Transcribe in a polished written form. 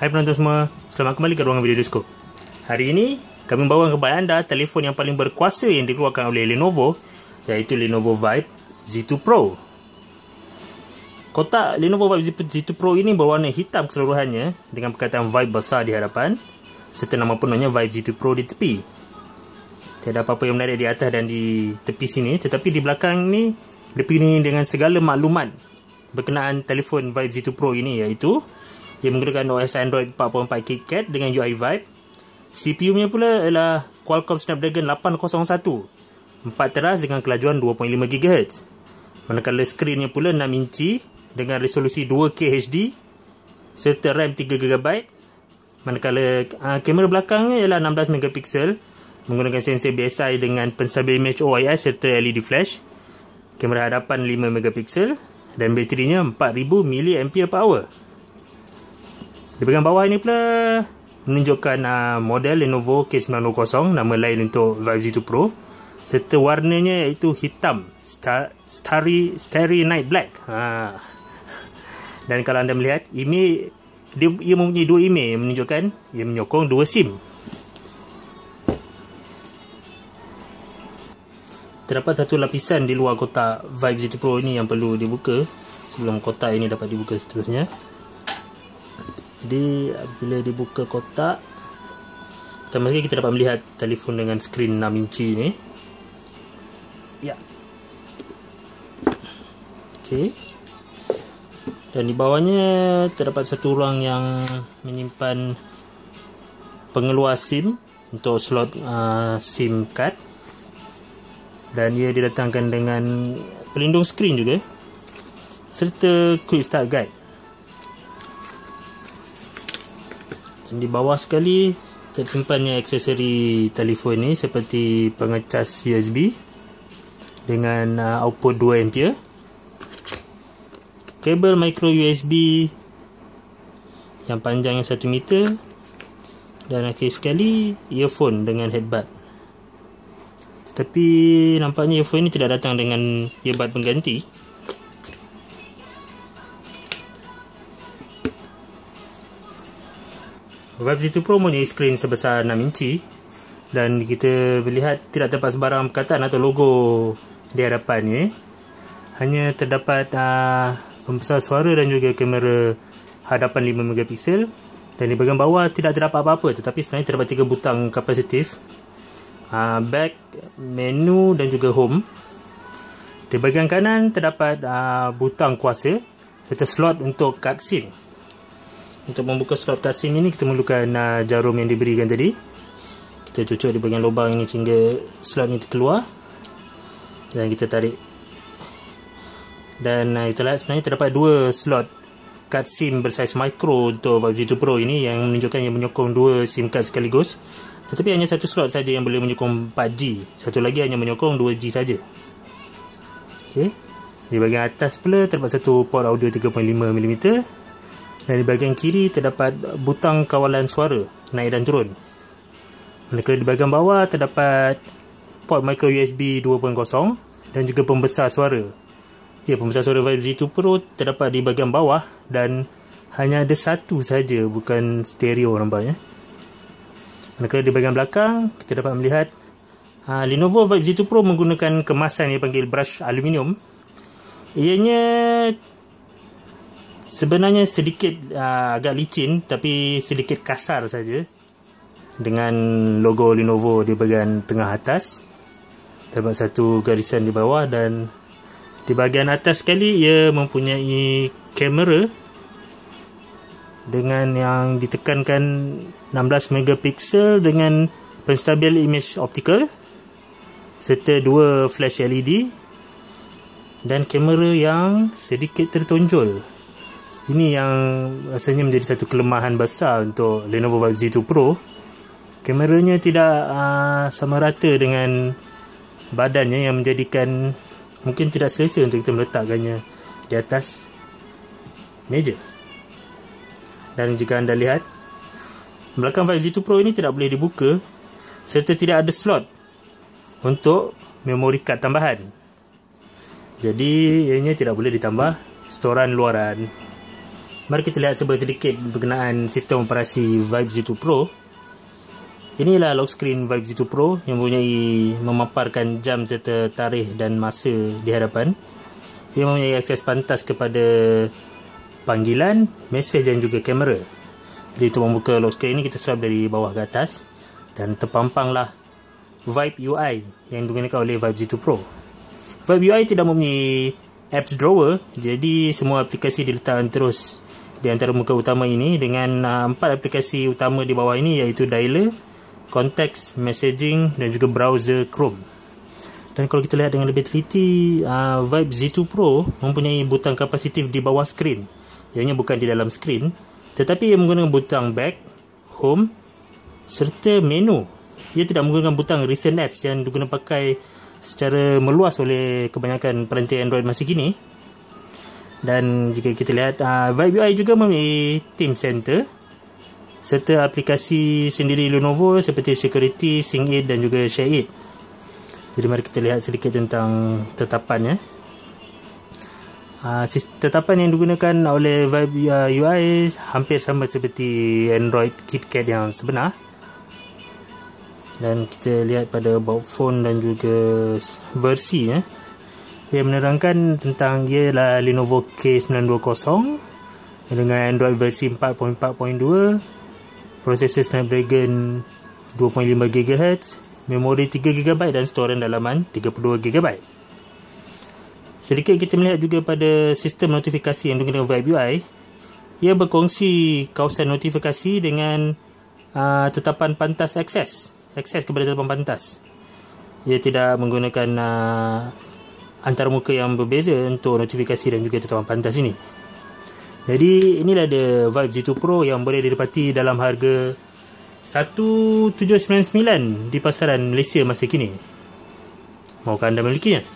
Hai penonton semua, selamat kembali ke ruangan video Disko. Hari ini kami membawa kepada anda telefon yang paling berkuasa yang dikeluarkan oleh Lenovo, iaitu Lenovo Vibe Z2 Pro. Kotak Lenovo Vibe Z2 Pro ini berwarna hitam keseluruhannya dengan perkataan Vibe besar di hadapan serta nama penuhnya Vibe Z2 Pro di tepi. Tiada apa-apa yang menarik di atas dan di tepi sini, tetapi di belakang ni dipenuhi dengan segala maklumat berkenaan telefon Vibe Z2 Pro ini, iaitu ia menggunakan OS Android 4.4 KitKat dengan UI Vibe. CPU-nya pula adalah Qualcomm Snapdragon 801, 4 teras dengan kelajuan 2.5 GHz. Manakala skrinnya pula 6 inci dengan resolusi 2K HD serta RAM 3GB. Manakala kamera belakangnya ialah 16 megapiksel menggunakan sensor BSI dengan penstabil image OIS serta LED flash. Kamera hadapan 5 megapiksel dan baterinya 4000 mAh. Di bahagian bawah ini pula menunjukkan model Lenovo K920, nama lain untuk Vibe Z2 Pro, serta warnanya iaitu hitam, Starry Night Black. Dan kalau anda melihat imej, ia mempunyai dua imej yang menunjukkan ia menyokong dua SIM. Terdapat satu lapisan di luar kotak Vibe Z2 Pro ini yang perlu dibuka sebelum kotak ini dapat dibuka seterusnya. Jadi bila dibuka kotak, pertama sekali kita dapat melihat telefon dengan skrin 6 inci ni. Ya. Okey. Dan di bawahnya terdapat satu ruang yang menyimpan pengeluar SIM untuk slot SIM card. Dan ia didatangkan dengan pelindung skrin juga serta quick start guide. Dan di bawah sekali tersimpannya aksesori telefon ni seperti pengecas USB dengan output 2A, kabel micro USB yang panjangnya 1 meter, dan akhir sekali earphone dengan headbud. Tetapi nampaknya earphone ini tidak datang dengan earbud pengganti. Vibe Z2 Pro mempunyai skrin sebesar 6 inci dan kita melihat tidak terdapat sebarang perkataan atau logo di hadapannya. Hanya terdapat pembesar suara dan juga kamera hadapan 5 megapiksel, dan di bahagian bawah tidak terdapat apa-apa, tetapi sebenarnya terdapat 3 butang kapasitif, back, menu dan juga home. Di bahagian kanan terdapat butang kuasa serta slot untuk card SIM. Untuk membuka slot card SIM ini kita memerlukan jarum yang diberikan tadi. Kita cucuk di bahagian lubang ini sehingga slot ini terkeluar dan kita tarik. Dan itulah, sebenarnya terdapat dua slot card SIM bersaiz micro untuk Vibe Z2 Pro ini yang menunjukkan yang menyokong dua SIM card sekaligus. Tetapi hanya satu slot saja yang boleh menyokong 4G. Satu lagi hanya menyokong 2G saja. Okey. Di bahagian atas pula terdapat satu port audio 3.5mm. Dan di bahagian kiri terdapat butang kawalan suara naik dan turun. Manakala di bahagian bawah terdapat port micro USB 2.0 dan juga pembesar suara. Ya, pembesar suara Vibe Z2 Pro terdapat di bahagian bawah dan hanya ada satu saja, bukan stereo nampaknya. Manakala di bahagian belakang kita dapat melihat Lenovo Vibe Z2 Pro menggunakan kemasan yang dipanggil brush aluminium. Ianya sebenarnya sedikit agak licin, tapi sedikit kasar saja, dengan logo Lenovo di bahagian tengah atas. Terdapat satu garisan di bawah, dan di bahagian atas sekali ia mempunyai kamera dengan yang ditekankan 16 megapiksel dengan penstabil image optical serta dua flash LED dan kamera yang sedikit tertonjol. Ini yang rasanya menjadi satu kelemahan besar untuk Lenovo Vibe Z2 Pro. Kameranya tidak sama rata dengan badannya, yang menjadikan mungkin tidak selesa untuk kita meletakkannya di atas meja. Dan jika anda lihat, belakang Vibe Z2 Pro ini tidak boleh dibuka serta tidak ada slot untuk memory card tambahan. Jadi ianya tidak boleh ditambah storan luaran. Mari kita lihat sedikit berkenaan sistem operasi Vibe Z2 Pro. Inilah lock screen Vibe Z2 Pro yang memaparkan jam serta tarikh dan masa di hadapan. Ia mempunyai akses pantas kepada panggilan, mesej dan juga kamera. Jadi untuk membuka lock screen ini, kita swipe dari bawah ke atas dan terpampanglah Vibe UI yang digunakan oleh Vibe Z2 Pro. Vibe UI tidak mempunyai apps drawer, jadi semua aplikasi diletakkan terus di antara muka utama ini dengan 4 aplikasi utama di bawah ini, iaitu dialer, konteks, messaging dan juga browser Chrome. Dan kalau kita lihat dengan lebih teliti, Vibe Z2 Pro mempunyai butang kapasitif di bawah skrin. Ianya bukan di dalam skrin, tetapi ia menggunakan butang back, home serta menu. Ia tidak menggunakan butang recent apps yang digunakan pakai secara meluas oleh kebanyakan peranti Android masa kini. Dan jika kita lihat, Vibe UI juga mempunyai Team Center serta aplikasi sendiri Lenovo seperti Security, SyncIt dan juga ShareIt. Jadi mari kita lihat sedikit tentang tetapan. Tetapan yang digunakan oleh Vibe UI hampir sama seperti Android KitKat yang sebenar. Dan kita lihat pada about phone dan juga versi. Ia menerangkan tentang ialah Lenovo K920 dengan Android versi 4.4.2, prosesor Snapdragon 2.5 GHz, memori 3 GB dan storan dalaman 32 GB. Sedikit kita melihat juga pada sistem notifikasi yang digunakan Vibe UI. Ia berkongsi kawasan notifikasi dengan tetapan pantas akses kepada tetapan pantas. Ia tidak menggunakan antarmuka yang berbeza untuk notifikasi dan juga tetapan pantas ini. Jadi inilah the Vibe Z2 Pro yang boleh didapati dalam harga 1799 di pasaran Malaysia masa kini. Maukah anda memilikinya?